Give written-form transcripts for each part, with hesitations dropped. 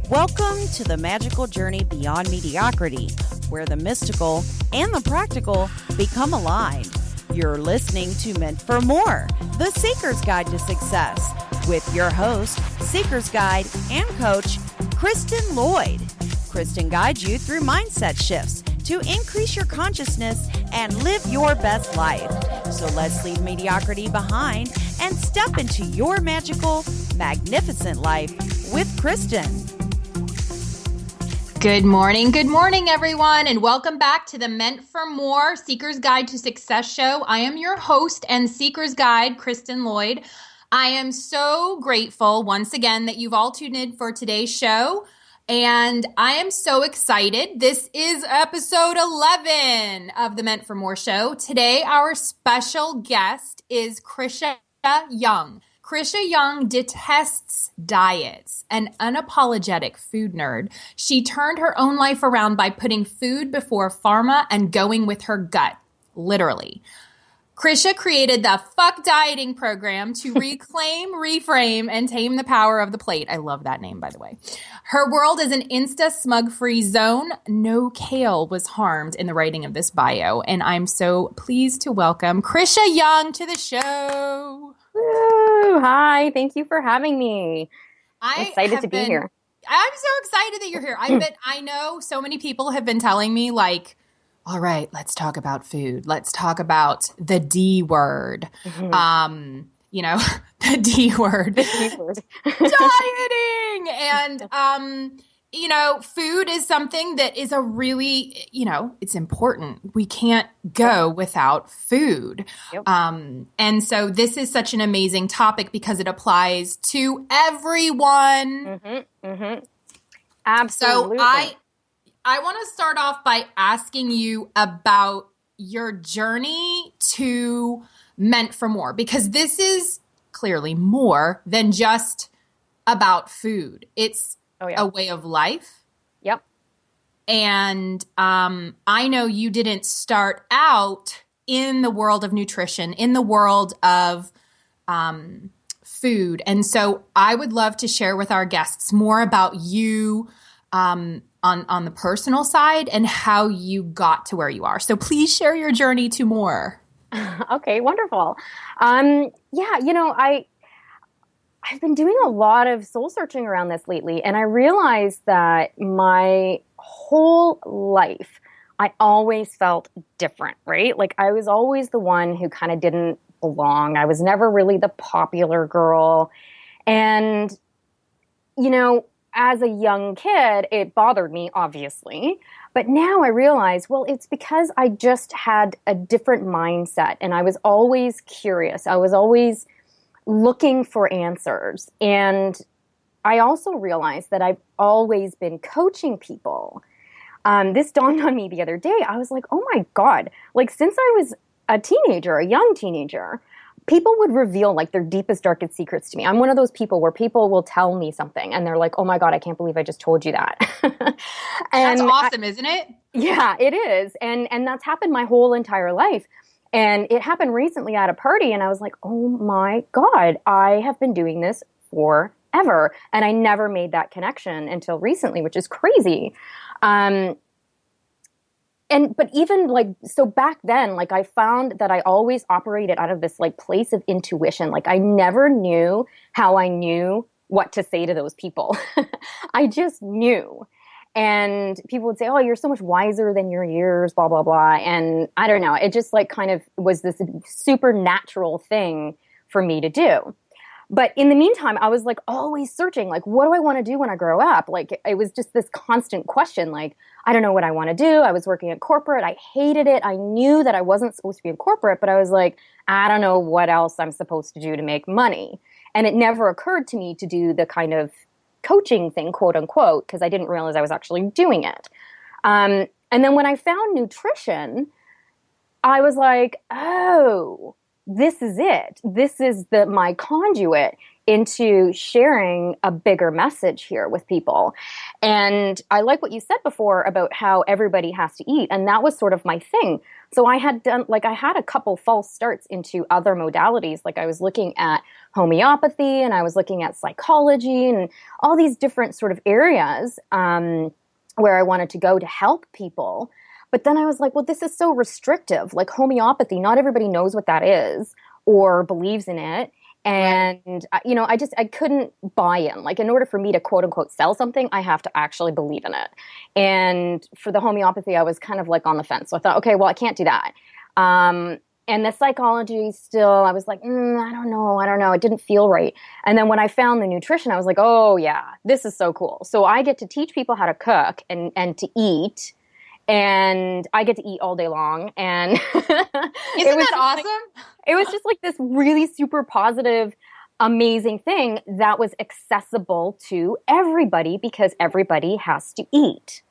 Welcome to the magical journey beyond mediocrity, where the mystical and the practical become aligned. You're listening to Meant for More, the Seeker's Guide to Success, with your host, Seeker's Guide and Coach, Kristen Lloyd. Kristen guides you through mindset shifts to increase your consciousness and live your best life. So let's leave mediocrity behind and step into your magical, magnificent life with Kristen. Good morning, everyone, and welcome back to the Meant for More Seeker's Guide to Success show. I am your host and Seeker's Guide, Kristen Lloyd. I am so grateful once again that you've all tuned in for today's show, and I am so excited. This is episode 11 of the Meant for More show. Today, our special guest is Krisha Young. Krisha Young detests diets, an unapologetic food nerd. She turned her own life around by putting food before pharma and going with her gut, literally. Krisha created the Fuck Dieting program to reclaim, reframe, and tame the power of the plate. I love that name, by the way. Her world is an Insta smug-free zone. No kale was harmed in the writing of this bio, and I'm so pleased to welcome Krisha Young to the show. Woo! Hi, thank you for having me. I'm excited to be here. I'm so excited that you're here. I know so many people have been telling me, like, all right, let's talk about food. Let's talk about the D word. Mm-hmm. The D word. The D word. Dieting. And, food is something that is a really, it's important. We can't go without food. Yep. And so this is such an amazing topic because it applies to everyone. Mm-hmm. Mm-hmm. Absolutely. So I want to start off by asking you about your journey to Meant for More, because this is clearly more than just about food. It's a way of life. Yep. And I know you didn't start out in the world of nutrition, in the world of food. And so I would love to share with our guests more about you on the personal side and how you got to where you are. So please share your journey to more. Okay, wonderful. I've been doing a lot of soul searching around this lately, and I realized that my whole life, I always felt different, right? Like I was always the one who kind of didn't belong. I was never really the popular girl. And, as a young kid, it bothered me, obviously. But now I realize, well, it's because I just had a different mindset, and I was always curious. I was always looking for answers. And I also realized that I've always been coaching people. This dawned on me the other day. I was like, oh my God, like since I was a young teenager, people would reveal like their deepest, darkest secrets to me. I'm one of those people where people will tell me something and they're like, oh my God, I can't believe I just told you that. That's awesome, isn't it? Yeah, it is. And that's happened my whole entire life. And it happened recently at a party, and I was like, oh my God, I have been doing this forever. And I never made that connection until recently, which is crazy. But even so back then, like I found that I always operated out of this like place of intuition. Like I never knew how I knew what to say to those people. I just knew. And people would say, oh, you're so much wiser than your years, blah, blah, blah. And I don't know. It just like kind of was this supernatural thing for me to do. But in the meantime, I was like always searching, like, what do I want to do when I grow up? Like, it was just this constant question. Like, I don't know what I want to do. I was working at corporate. I hated it. I knew that I wasn't supposed to be in corporate, but I was like, I don't know what else I'm supposed to do to make money. And it never occurred to me to do the kind of coaching thing, quote unquote, because I didn't realize I was actually doing it. And then when I found nutrition, I was like, oh, this is it. This is my conduit into sharing a bigger message here with people. And I like what you said before about how everybody has to eat. And that was sort of my thing. So I had done, like, I had a couple false starts into other modalities. Like I was looking at homeopathy and I was looking at psychology and all these different sort of areas where I wanted to go to help people. But then I was like, well, this is so restrictive. Like homeopathy, not everybody knows what that is or believes in it. And, I couldn't buy in. Like, in order for me to quote unquote sell something, I have to actually believe in it. And for the homeopathy, I was kind of like on the fence. So I thought, okay, well, I can't do that. And the psychology still, I was like, I don't know. It didn't feel right. And then when I found the nutrition, I was like, oh yeah, this is so cool. So I get to teach people how to cook and to eat. And I get to eat all day long. And isn't that awesome? It was just like this really super positive, amazing thing that was accessible to everybody because everybody has to eat.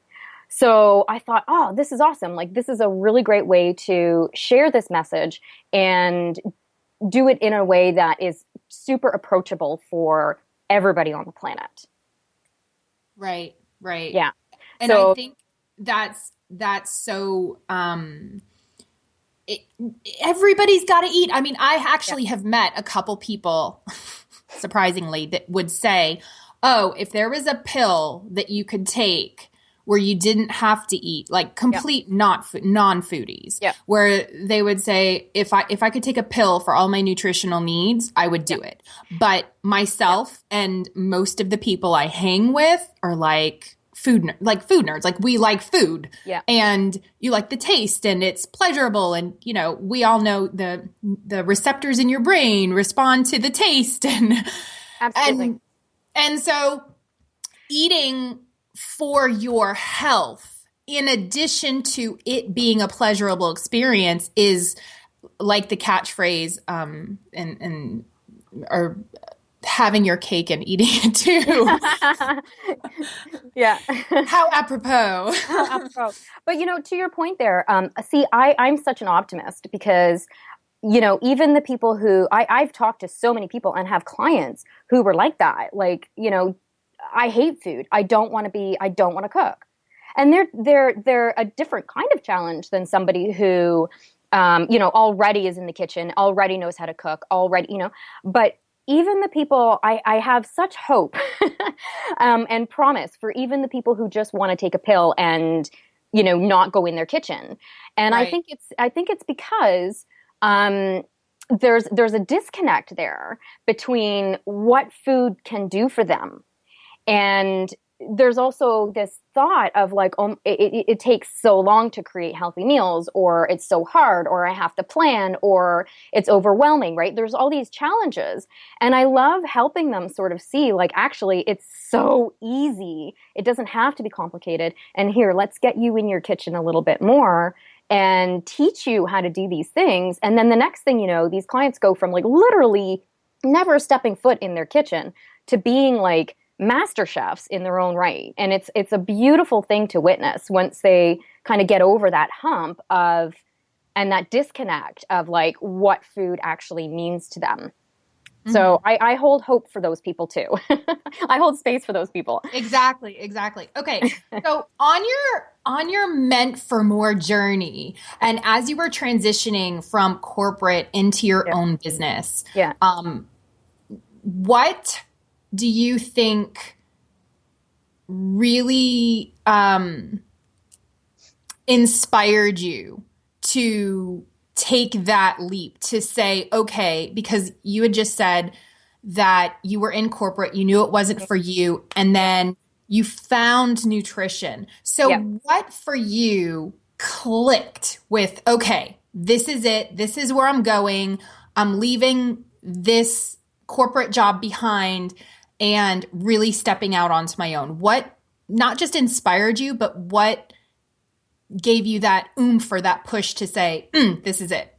So I thought, oh, this is awesome. Like, this is a really great way to share this message and do it in a way that is super approachable for everybody on the planet. Right. Yeah. And I think that's so, everybody's got to eat. I mean, I actually have met a couple people, surprisingly, that would say, oh, if there was a pill that you could take where you didn't have to eat, like complete non-foodies, where they would say, if I could take a pill for all my nutritional needs, I would do it. But myself and most of the people I hang with are like, food nerds. Like, we like food and you like the taste and it's pleasurable. And, we all know the receptors in your brain respond to the taste and, absolutely. And so eating for your health, in addition to it being a pleasurable experience, is like the catchphrase, or having your cake and eating it too. Yeah. How apropos. But, to your point there, I'm such an optimist because, even the people who I've talked to so many people and have clients who were like that, like, I hate food. I don't want to cook. And they're a different kind of challenge than somebody who, already is in the kitchen, already knows how to cook, but even the people, I have such hope and promise for even the people who just want to take a pill and, not go in their kitchen. And right. I think it's because there's a disconnect there between what food can do for them. And there's also this thought of like, it takes so long to create healthy meals, or it's so hard, or I have to plan, or it's overwhelming, right? There's all these challenges. And I love helping them sort of see, like, actually, it's so easy. It doesn't have to be complicated. And here, let's get you in your kitchen a little bit more and teach you how to do these things. And then the next thing you know, these clients go from like literally never stepping foot in their kitchen to being like master chefs in their own right. And it's a beautiful thing to witness once they kind of get over that hump of, and that disconnect of like what food actually means to them. Mm-hmm. So I hold hope for those people too. I hold space for those people. Exactly. Okay. So on your Meant for More journey, and as you were transitioning from corporate into your own business, what do you think really inspired you to take that leap, to say, okay, because you had just said that you were in corporate, you knew it wasn't for you, and then you found nutrition. So what for you clicked with, okay, this is it, this is where I'm going, I'm leaving this corporate job behind and really stepping out onto my own? What not just inspired you, but what gave you that oomph or that push to say, this is it?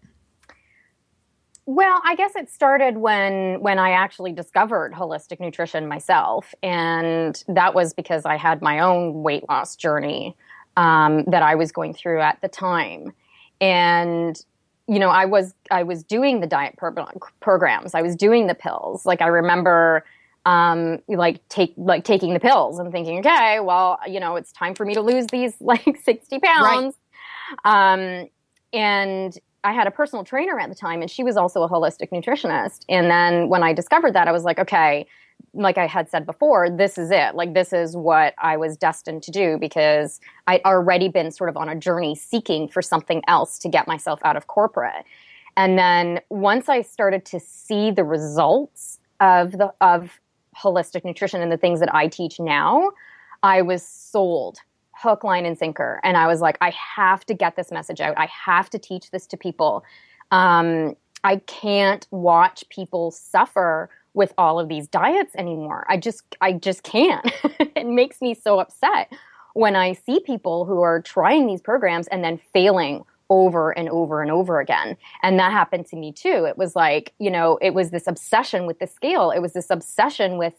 Well, I guess it started when I actually discovered holistic nutrition myself. And that was because I had my own weight loss journey that I was going through at the time. And, I was doing the diet programs. I was doing the pills. Like, I remember taking the pills and thinking, okay, well, it's time for me to lose these like 60 pounds. Right. And I had a personal trainer at the time, and she was also a holistic nutritionist. And then when I discovered that, I was like, okay, like I had said before, this is it. Like, this is what I was destined to do, because I'd already been sort of on a journey seeking for something else to get myself out of corporate. And then once I started to see the results of holistic nutrition and the things that I teach now, I was sold hook, line, and sinker. And I was like, I have to get this message out. I have to teach this to people. I can't watch people suffer with all of these diets anymore. I just can't. It makes me so upset when I see people who are trying these programs and then failing over and over and over again. And that happened to me too. It was like, it was this obsession with the scale. It was this obsession with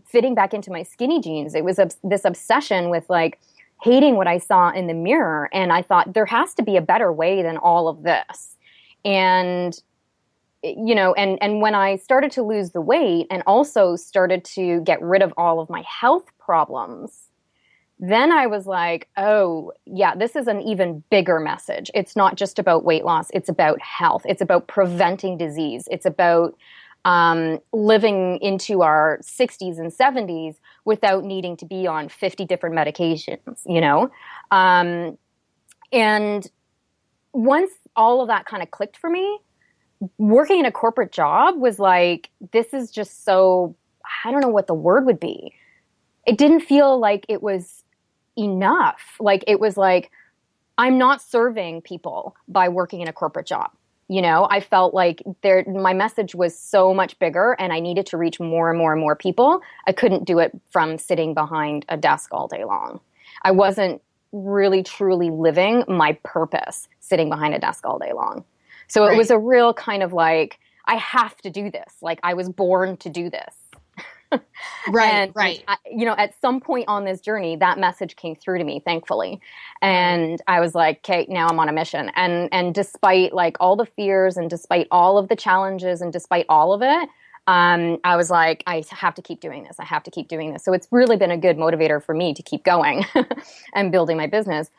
fitting back into my skinny jeans. It was this obsession with like hating what I saw in the mirror. And I thought there has to be a better way than all of this. And and when I started to lose the weight and also started to get rid of all of my health problems, then I was like, oh, yeah, this is an even bigger message. It's not just about weight loss. It's about health. It's about preventing disease. It's about living into our 60s and 70s without needing to be on 50 different medications, And once all of that kind of clicked for me, working in a corporate job was like, this is just so, I don't know what the word would be. It didn't feel like it was enough. Like, it was like, I'm not serving people by working in a corporate job. I felt like my message was so much bigger and I needed to reach more and more and more people. I couldn't do it from sitting behind a desk all day long. I wasn't really truly living my purpose sitting behind a desk all day long. So it was a real kind of like, I have to do this. Like, I was born to do this. Right. At some point on this journey, that message came through to me, thankfully. And I was like, okay, now I'm on a mission. And despite like all the fears and despite all of the challenges and despite all of it, I was like, I have to keep doing this. I have to keep doing this. So it's really been a good motivator for me to keep going and building my business.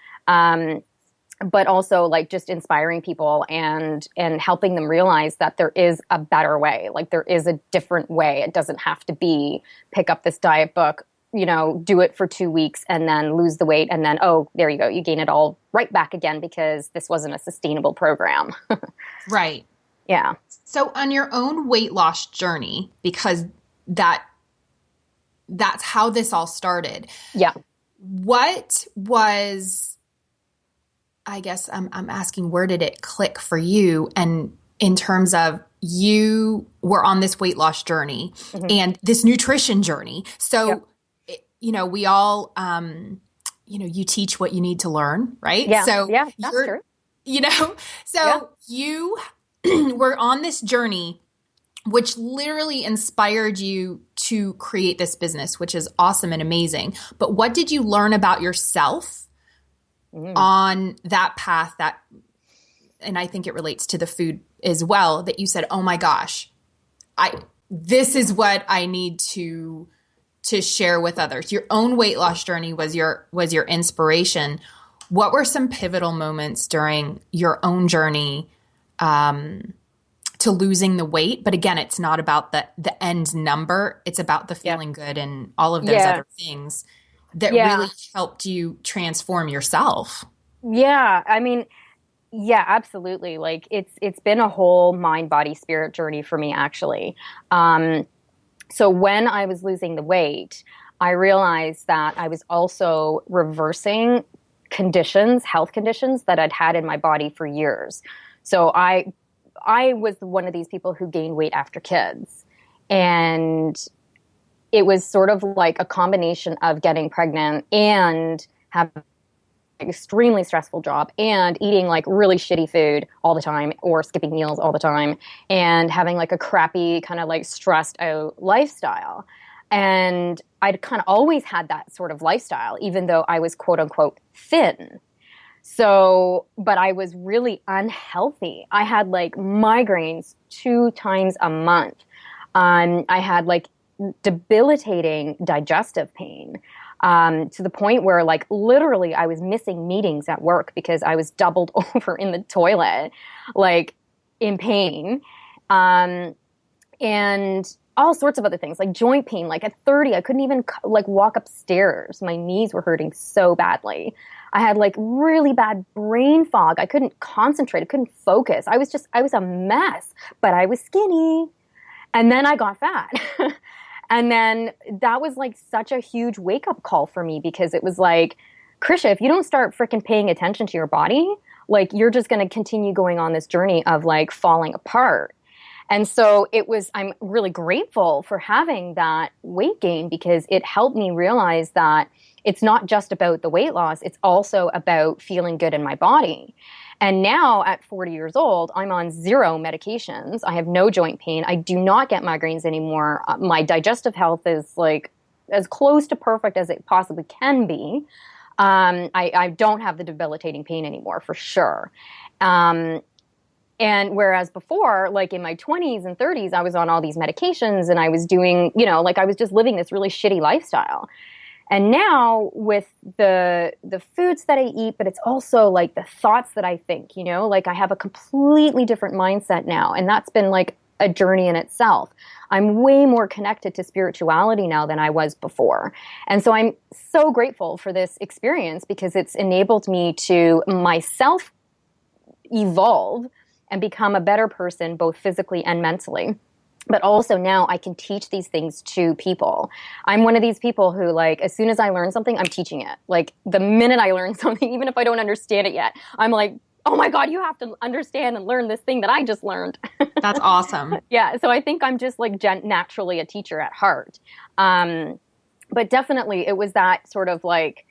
But also like just inspiring people and helping them realize that there is a better way. Like, there is a different way. It doesn't have to be pick up this diet book, do it for 2 weeks and then lose the weight. And then, oh, there you go. You gain it all right back again because this wasn't a sustainable program. Right. Yeah. So on your own weight loss journey, because that's how this all started. Yeah. What was, I guess I'm asking, where did it click for you? And in terms of, you were on this weight loss journey and this nutrition journey. So, we all, you teach what you need to learn, right? Yeah. So yeah, that's true. You were on this journey, which literally inspired you to create this business, which is awesome and amazing. But what did you learn about yourself on that path and I think it relates to the food as well, that you said, oh my gosh, this is what I need to share with others. Your own weight loss journey was your inspiration. What were some pivotal moments during your own journey to losing the weight? But again, it's not about the end number. It's about the feeling good and all of those other things that really helped you transform yourself. Yeah. I mean, yeah, absolutely. Like, it's been a whole mind, body, spirit journey for me, actually. So when I was losing the weight, I realized that I was also reversing health conditions that I'd had in my body for years. So I was one of these people who gained weight after kids. And it was sort of like a combination of getting pregnant and having an extremely stressful job and eating like really shitty food all the time or skipping meals all the time and having like a crappy kind of like stressed out lifestyle. And I'd kind of always had that sort of lifestyle, even though I was quote unquote thin. So, but I was really unhealthy. I had like migraines 2 times a month. I had like debilitating digestive pain. to the point where like literally I was missing meetings at work because I was doubled over in the toilet, like in pain. And all sorts of other things like joint pain. Like at 30, I couldn't even like walk upstairs. My knees were hurting so badly. I had like really bad brain fog. I couldn't concentrate. I couldn't focus. I was a mess, but I was skinny. And then I got fat. And then that was like such a huge wake up call for me because it was like, Krisha, if you don't start freaking paying attention to your body, like you're just going to continue going on this journey of like falling apart. And so I'm really grateful for having that weight gain because it helped me realize that it's not just about the weight loss, it's also about feeling good in my body. And now at 40 years old, I'm on 0 medications. I have no joint pain. I do not get migraines anymore. My digestive health is like as close to perfect as it possibly can be. I don't have the debilitating pain anymore for sure. And whereas before, like in my 20s and 30s, I was on all these medications and I was doing, like I was just living this really shitty lifestyle. And now with the foods that I eat, but it's also like the thoughts that I think, like I have a completely different mindset now. And that's been like a journey in itself. I'm way more connected to spirituality now than I was before. And so I'm so grateful for this experience because it's enabled me to myself evolve and become a better person, both physically and mentally. But also now I can teach these things to people. I'm one of these people who like, as soon as I learn something, I'm teaching it. Like the minute I learn something, even if I don't understand it yet, I'm like, oh my God, you have to understand and learn this thing that I just learned. That's awesome. Yeah. So I think I'm just like naturally a teacher at heart. But definitely it was that sort of like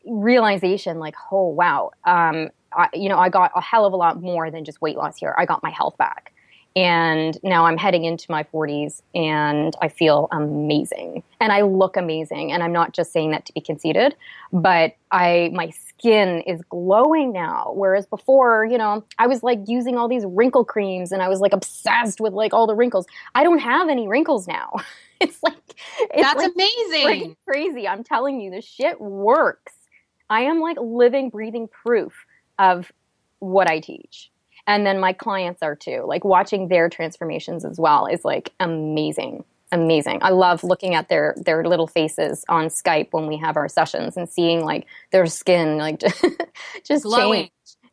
realization like, oh, wow. I got a hell of a lot more than just weight loss here. I got my health back. And now I'm heading into my 40s and I feel amazing. And I look amazing. And I'm not just saying that to be conceited, but my skin is glowing now. Whereas before, I was like using all these wrinkle creams and I was like obsessed with like all the wrinkles. I don't have any wrinkles now. That's like amazing. Crazy. I'm telling you, this shit works. I am like living, breathing proof of what I teach. And then my clients are too. Like watching their transformations as well is like amazing. Amazing. I love looking at their little faces on Skype when we have our sessions and seeing like their skin like just glowing. Change.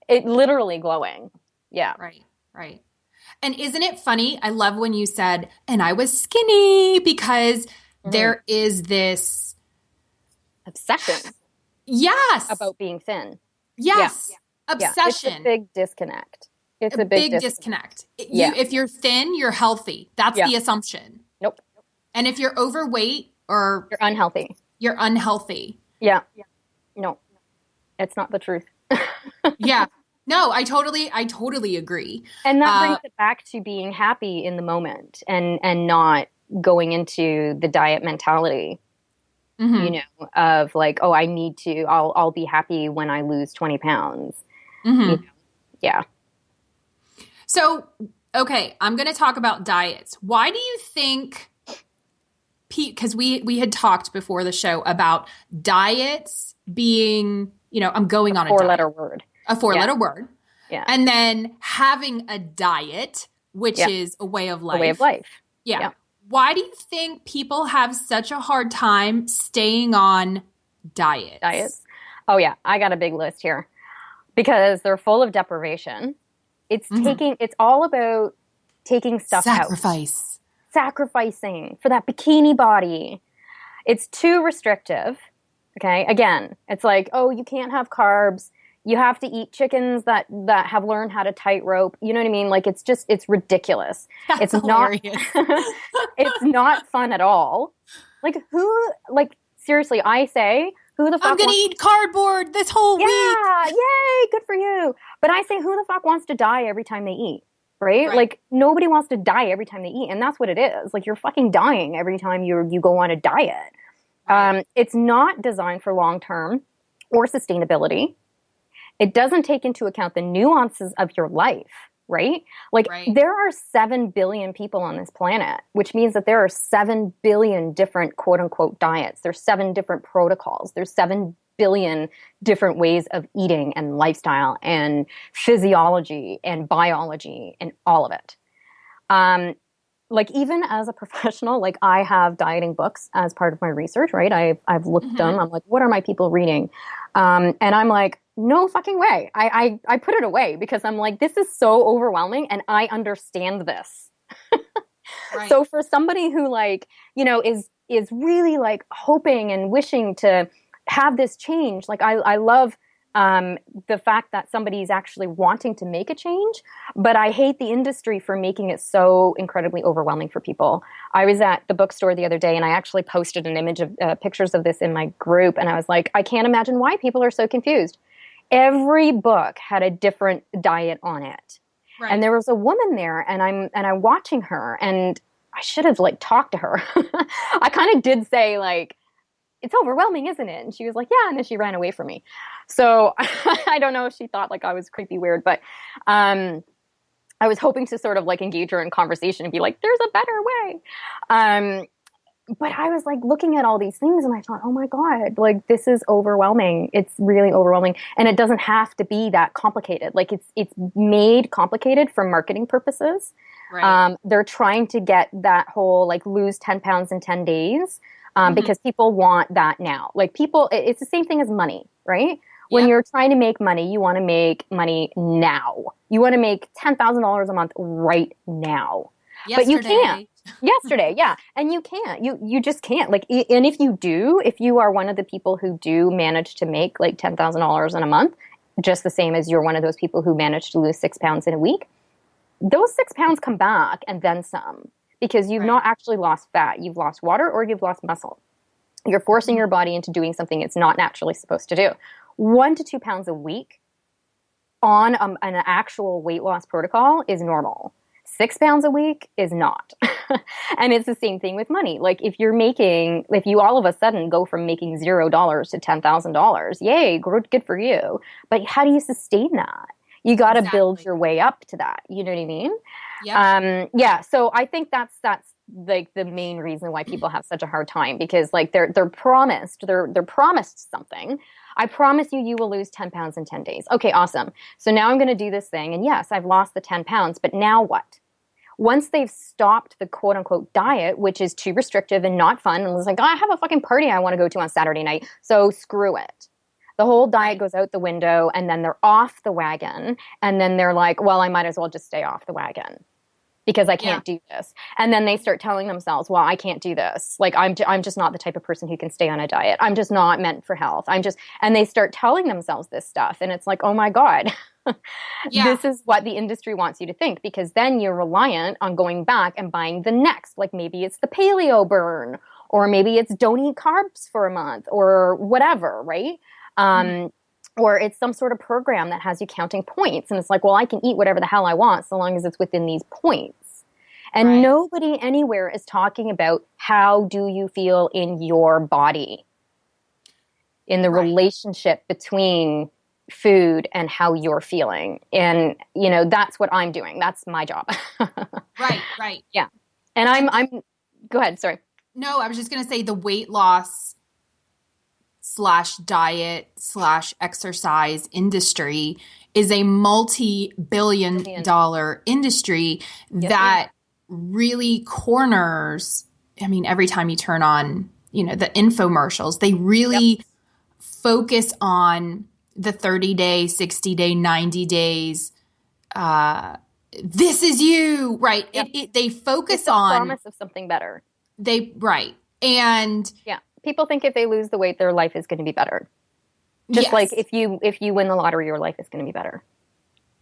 It literally glowing. Yeah. Right. And isn't it funny? I love when you said, and I was skinny because there is this obsession. Yes. About being thin. Yes. Yeah. Obsession. It's a big disconnect. It's a big disconnect. If you're thin, you're healthy. That's the assumption. Nope. And if you're overweight or you're unhealthy. You're unhealthy. Yeah. No. It's not the truth. Yeah. No, I totally agree. And that brings it back to being happy in the moment and not going into the diet mentality. Mm-hmm. Of like, oh, I'll be happy when I lose 20 pounds. Mm-hmm. Yeah. So, okay, I'm going to talk about diets. Why do you think, because we had talked before the show about diets being, I'm going on a 4-letter word. A 4-letter word. Yeah. And then having a diet, which is a way of life. A way of life. Yeah. Why do you think people have such a hard time staying on diets? Oh, yeah. I got a big list here because they're full of deprivation. It's it's all about taking stuff out. Sacrificing for that bikini body. It's too restrictive. Okay. Again, it's like, oh, you can't have carbs. You have to eat chickens that have learned how to tightrope. You know what I mean? Like it's ridiculous. That's hilarious. It's not fun at all. Like seriously, I say, who the fuck I'm going to eat cardboard this whole week. Yeah, yay, good for you. But I say, who the fuck wants to die every time they eat? Right? Like nobody wants to die every time they eat. And that's what it is. Like you're fucking dying every time you go on a diet. Right. It's not designed for long-term or sustainability. It doesn't take into account the nuances of your life. right? Like Right. there are 7 billion people on this planet, which means that there are 7 billion different quote unquote diets. There's 7 different protocols. There's 7 billion different ways of eating and lifestyle and physiology and biology and all of it. Like even as a professional, like I have dieting books as part of my research, right? I've looked at them. I'm like, what are my people reading? And I'm like, no fucking way. I put it away because I'm like, this is so overwhelming and I understand this. Right. So for somebody who like, you know, is really like hoping and wishing to have this change, like I love the fact that somebody's actually wanting to make a change, but I hate the industry for making it so incredibly overwhelming for people. I was at the bookstore the other day and I actually posted an image of pictures of this in my group. And I was like, I can't imagine why people are so confused. Every book had a different diet on it. Right. And there was a woman there and I'm watching her and I should have like talked to her. I kind of did say like, it's overwhelming, isn't it? And she was like, yeah. And then she ran away from me. So I don't know if she thought like I was creepy weird, but I was hoping to sort of like engage her in conversation and be like, there's a better way. But I was like looking at all these things and I thought, oh my God, like this is overwhelming. It's really overwhelming. And it doesn't have to be that complicated. Like it's made complicated for marketing purposes. Right. They're trying to get that whole like lose 10 pounds in 10 days. Because people want that now. Like people, it's the same thing as money, right? When you're trying to make money, you want to make money now. You want to make $10,000 a month right now. Yesterday. But you can't. Yesterday, yeah. And you can't. You just can't. Like, and if you are one of the people who do manage to make like $10,000 in a month, just the same as you're one of those people who manage to lose 6 pounds in a week, those 6 pounds come back and then some. Because you've not actually lost fat. You've lost water or you've lost muscle. You're forcing your body into doing something it's not naturally supposed to do. 1 to 2 pounds a week on an actual weight loss protocol is normal. 6 pounds a week is not. And it's the same thing with money. Like if you all of a sudden go from making $0 to $10,000, yay, good for you. But how do you sustain that? You got to build your way up to that. You know what I mean? Yeah. So I think that's like the main reason why people have such a hard time because like they're promised something. I promise you will lose 10 pounds in 10 days. Okay, awesome. So now I'm going to do this thing. And yes, I've lost the 10 pounds, but now what? Once they've stopped the quote unquote diet, which is too restrictive and not fun, and it's like, oh, I have a fucking party I want to go to on Saturday night. So screw it. The whole diet goes out the window and then they're off the wagon. And then they're like, well, I might as well just stay off the wagon because I can't do this. And then they start telling themselves, well, I can't do this. Like, I'm just not the type of person who can stay on a diet. I'm just not meant for health. And they start telling themselves this stuff. And it's like, oh my God, this is what the industry wants you to think because then you're reliant on going back and buying the next. Like maybe it's the paleo burn or maybe it's don't eat carbs for a month or whatever, right? Or it's some sort of program that has you counting points. And it's like, well, I can eat whatever the hell I want so long as it's within these points. And nobody anywhere is talking about how do you feel in your body, in the relationship between food and how you're feeling. And, you know, that's what I'm doing. That's my job. Right. Yeah. And I'm, go ahead. Sorry. No, I was just going to say the weight loss / diet / exercise industry is a multi-billion-dollar industry that really corners. I mean, every time you turn on, you know, the infomercials, they really focus on the 30-day, 60-day, 90 days. This is you, right? They focus it's the on promise of something better. And people think if they lose the weight, their life is going to be better. Just like if you win the lottery, your life is going to be better.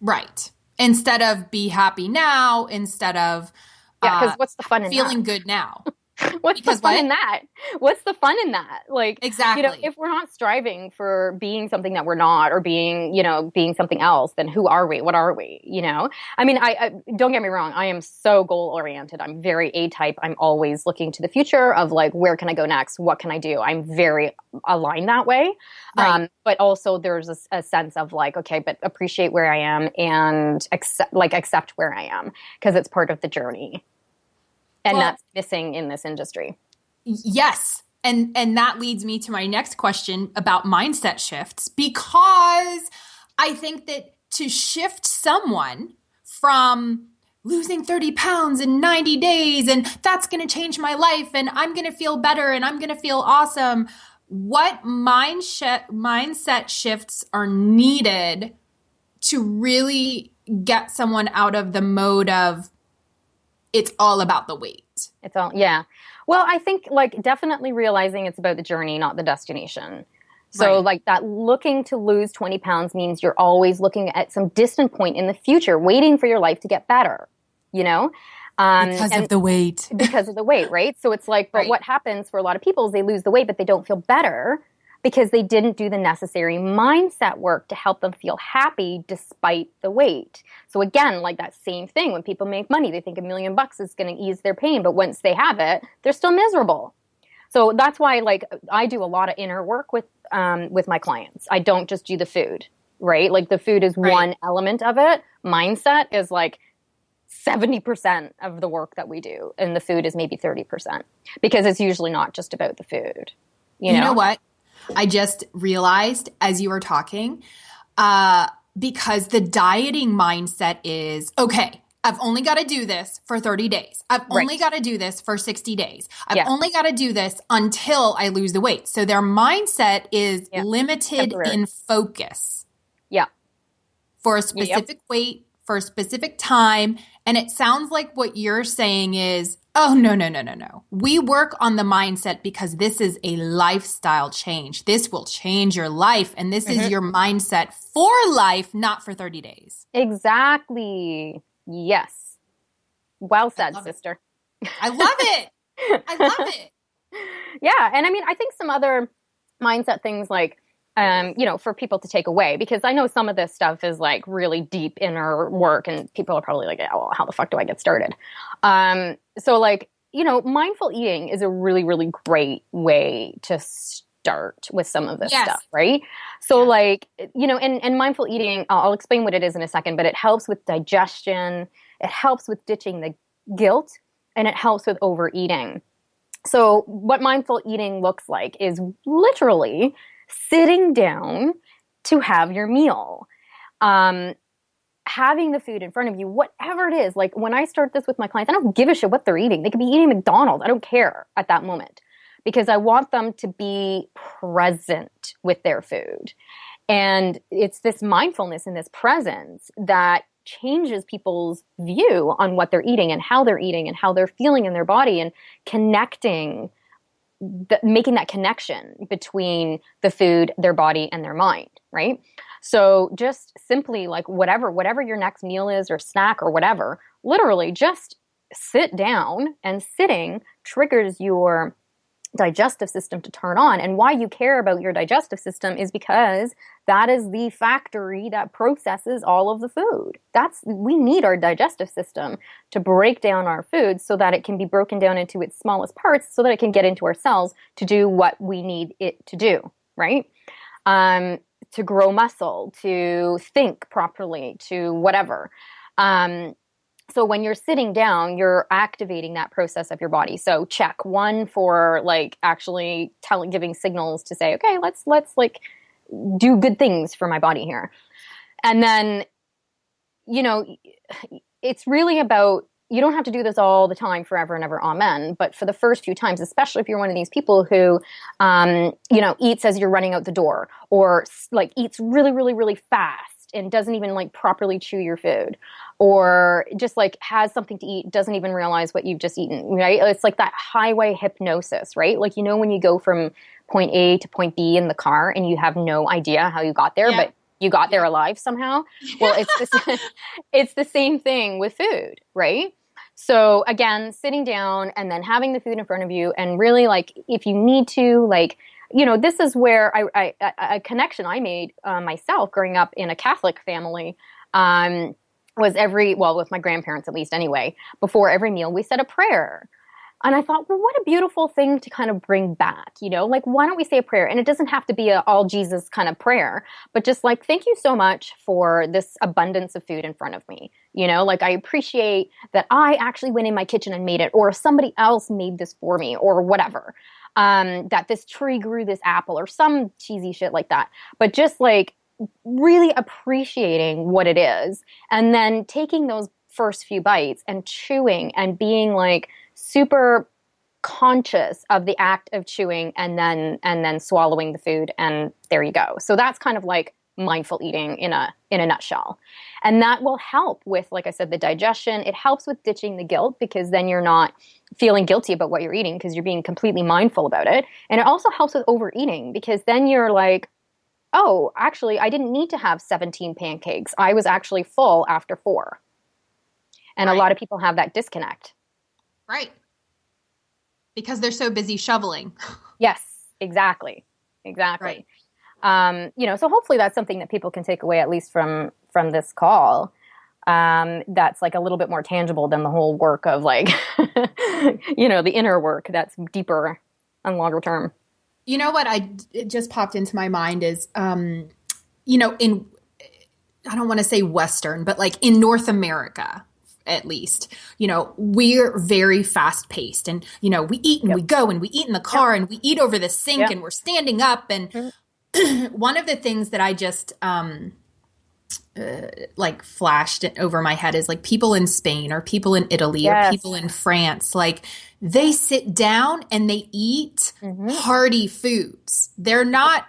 Right. Instead of be happy now, instead of because what's the fun in feeling that? good now. What's the Because fun what? in that? What's the fun in that? Like, Exactly. if we're not striving for being something that we're not, or being, being something else, then who are we? What are we? I mean, I don't get me wrong. I am so goal oriented. I'm very A-type. I'm always looking to the future of like, where can I go next? What can I do? I'm very aligned that way. Right. But also there's a sense of like, okay, but appreciate where I am and accept where I am, because it's part of the journey. And Well, that's missing in this industry. yes. And that leads me to my next question about mindset shifts, because I think that to shift someone from losing 30 pounds in 90 days and that's going to change my life and I'm going to feel better and I'm going to feel awesome, what mindset shifts are needed to really get someone out of the mode of it's all about the weight? It's all, yeah. Well, I think like definitely realizing it's about the journey, not the destination. So Right. like that looking to lose 20 pounds means you're always looking at some distant point in the future, waiting for your life to get better, Because of the weight. because of the weight, right? So it's like, but Right. what happens for a lot of people is they lose the weight, but they don't feel better because they didn't do the necessary mindset work to help them feel happy despite the weight. So again, like that same thing, when people make money, they think $1 million is going to ease their pain, but once they have it, they're still miserable. So that's why, like, I do a lot of inner work with my clients. I don't just do the food, right? Like the food is Right. one element of it. Mindset is like 70% of the work that we do, and the food is maybe 30%, because it's usually not just about the food. You know what? I just realized as you were talking, because the dieting mindset is, okay, I've only got to do this for 30 days. I've only got to do this for 60 days. I've only got to do this until I lose the weight. So their mindset is limited Temporary. in focus. Yeah. For a specific weight, for a specific time. And it sounds like what you're saying is, oh, no. We work on the mindset because this is a lifestyle change. This will change your life. And this is your mindset for life, not for 30 days. Exactly. Yes. Well said, sister. I love it. I love it. Yeah. And I mean, I think some other mindset things like, for people to take away, because I know some of this stuff is like really deep inner work and people are probably like, oh, well, how the fuck do I get started? So like, mindful eating is a really, really great way to start with some of this stuff, right? So like, and mindful eating, I'll explain what it is in a second, but it helps with digestion. It helps with ditching the guilt, and it helps with overeating. So what mindful eating looks like is literally sitting down to have your meal, having the food in front of you, whatever it is. Like when I start this with my clients, I don't give a shit what they're eating. They could be eating McDonald's. I don't care at that moment, because I want them to be present with their food. And it's this mindfulness and this presence that changes people's view on what they're eating and how they're feeling in their body, and connecting, making that connection between the food, their body, and their mind, right? So just simply like whatever your next meal is or snack or whatever, literally just sit down, and sitting triggers your digestive system to turn on. And why you care about your digestive system is because that is the factory that processes all of the food. We need our digestive system to break down our food so that it can be broken down into its smallest parts, so that it can get into our cells to do what we need it to do, right? To grow muscle, to think properly, to whatever. So when you're sitting down, you're activating that process of your body. So check one for like actually giving signals to say, okay, let's like do good things for my body here. And then, it's really about, you don't have to do this all the time forever and ever, amen. But for the first few times, especially if you're one of these people who, eats as you're running out the door, or like eats really, really, really fast and doesn't even like properly chew your food, or just like has something to eat, doesn't even realize what you've just eaten, right? It's like that highway hypnosis, right? Like, when you go from point A to point B in the car and you have no idea how you got there, but you got there alive somehow. Well, it's the same thing with food, right? So again, sitting down and then having the food in front of you, and really, like, if you need to, like, this is where a connection I made myself growing up in a Catholic family, was with my grandparents at least anyway, before every meal we said a prayer. And I thought, well, what a beautiful thing to kind of bring back, like, why don't we say a prayer? And it doesn't have to be a all Jesus kind of prayer, but just like, thank you so much for this abundance of food in front of me. Like, I appreciate that I actually went in my kitchen and made it, or somebody else made this for me, or whatever. That this tree grew this apple, or some cheesy shit like that. But just like really appreciating what it is, and then taking those first few bites and chewing and being like super conscious of the act of chewing and then swallowing the food, and there you go. So that's kind of like mindful eating in a nutshell. And that will help with, like I said, the digestion. It helps with ditching the guilt, because then you're not feeling guilty about what you're eating because you're being completely mindful about it. And it also helps with overeating, because then you're like, oh, actually, I didn't need to have 17 pancakes. I was actually full after 4. And a lot of people have that disconnect. Right. Because they're so busy shoveling. Yes, exactly. Exactly. Right. So hopefully that's something that people can take away, at least from this call. That's like a little bit more tangible than the whole work of like, the inner work that's deeper and longer term. You know what it just popped into my mind is, I don't want to say Western, but like in North America, at least, we're very fast paced, and, we eat and we go and we eat in the car and we eat over the sink and we're standing up. And one of the things that I just, like flashed over my head is like people in Spain or people in Italy or people in France, like they sit down and they eat hearty foods. They're not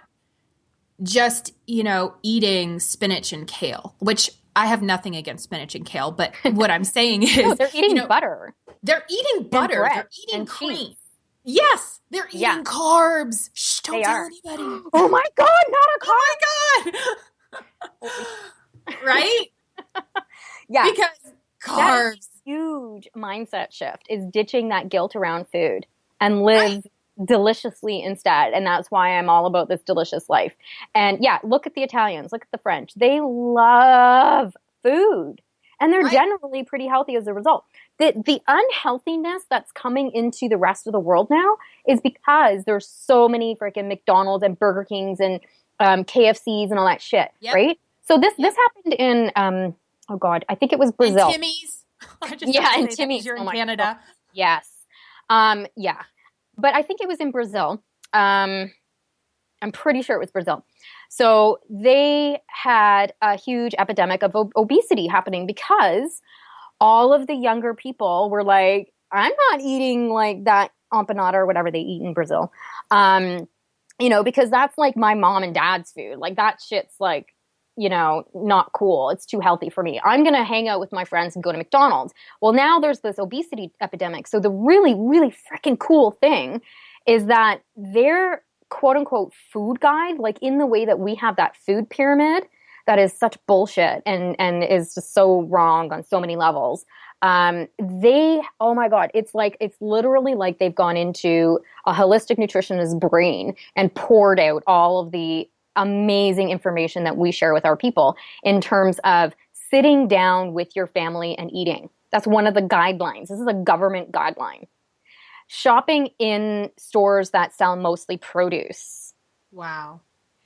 just, eating spinach and kale, which I have nothing against spinach and kale, but what I'm saying is no, they're eating butter. They're eating butter. They're eating cream. Cheese. Yes. They're eating carbs. Shh, don't tell anybody. Oh my God, not a carb. Oh my God. Right? Yeah. Because carbs. Huge mindset shift is ditching that guilt around food and live deliciously instead. And that's why I'm all about this delicious life. And look at the Italians, look at the French. They love food, and they're generally pretty healthy as a result. The unhealthiness that's coming into the rest of the world now is because there's so many freaking McDonald's and Burger Kings and KFCs and all that shit, right? So this happened in I think it was Brazil. And Timmy's. And Timmy's. You're in Canada. God. Yes. But I think it was in Brazil. I'm pretty sure it was Brazil. So they had a huge epidemic of obesity happening because all of the younger people were like, I'm not eating like that empanada or whatever they eat in Brazil. Because that's like my mom and dad's food. Like that shit's like, not cool. It's too healthy for me. I'm going to hang out with my friends and go to McDonald's. Well, now there's this obesity epidemic. So the really, really freaking cool thing is that their quote unquote food guide, like in the way that we have that food pyramid, that is such bullshit and is just so wrong on so many levels. Oh my God, it's literally like they've gone into a holistic nutritionist's brain and poured out all of the amazing information that we share with our people in terms of sitting down with your family and eating. That's one of the guidelines. This is a government guideline. Shopping in stores that sell mostly produce. Wow.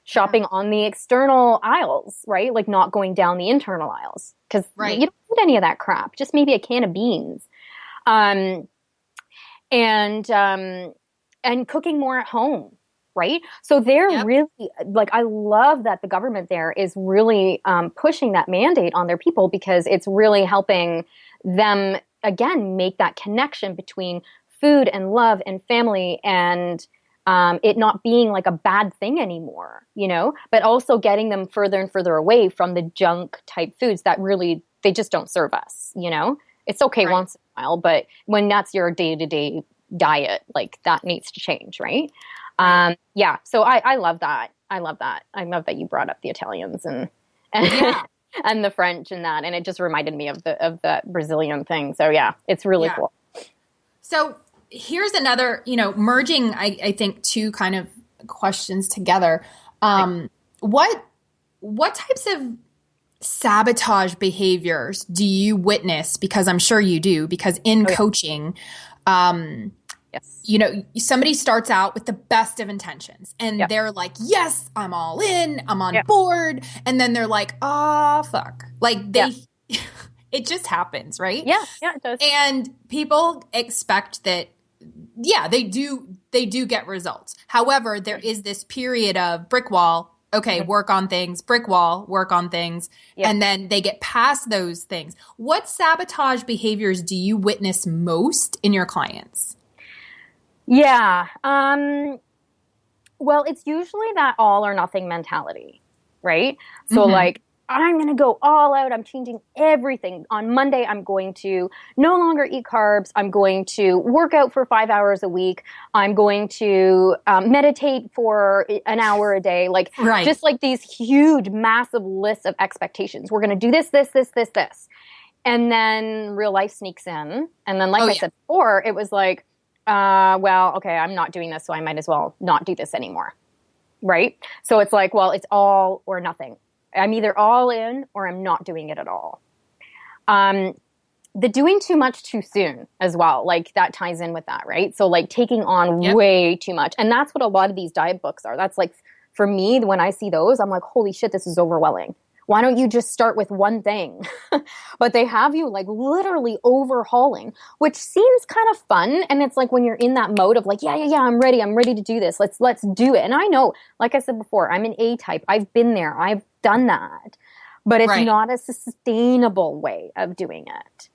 Shopping on the external aisles, right? Like not going down the internal aisles, because you don't need any of that crap. Just maybe a can of beans. And cooking more at home. Right? So they're really, like, I love that the government there is really pushing that mandate on their people, because it's really helping them, again, make that connection between food and love and family, and it not being like a bad thing anymore, but also getting them further and further away from the junk type foods that really, they just don't serve us, It's okay once in a while, but when that's your day-to-day diet, like that needs to change, right? So I love that. I love that. I love that you brought up the Italians and and the French and that. And it just reminded me of the Brazilian thing. So yeah, it's really cool. So here's another, merging, I think, two kind of questions together. What types of sabotage behaviors do you witness? Because I'm sure you do, because in coaching, somebody starts out with the best of intentions and they're like, yes, I'm all in, I'm on board. And then they're like, oh, fuck. Like it just happens, right? Yeah, it does. And people expect that, they do get results. However, there is this period of brick wall. Okay, work on things, brick wall, work on things. And then they get past those things. What sabotage behaviors do you witness most in your clients? Yeah. Well, it's usually that all or nothing mentality, right? So like, I'm going to go all out. I'm changing everything. On Monday, I'm going to no longer eat carbs. I'm going to work out for 5 hours a week. I'm going to meditate for an hour a day. Like just like these huge, massive lists of expectations. We're going to do this. And then real life sneaks in. And then I said before, it was like, well, okay, I'm not doing this, so I might as well not do this anymore. Right? So it's like, well, it's all or nothing. I'm either all in or I'm not doing it at all. The doing too much too soon as well, like that ties in with that, right? So like taking on way too much. And that's what a lot of these diet books are. That's like, for me, when I see those, I'm like, holy shit, this is overwhelming. Why don't you just start with one thing? But they have you like literally overhauling, which seems kind of fun. And it's like when you're in that mode of like, yeah, I'm ready to do this. Let's do it. And I know, like I said before, I'm an A type. I've been there. I've done that. But it's not a sustainable way of doing it,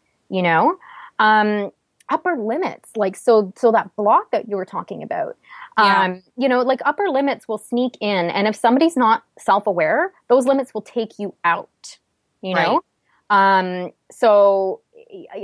upper limits, like so that block that you were talking about. Like upper limits will sneak in, and if somebody's not self-aware, those limits will take you out, know? So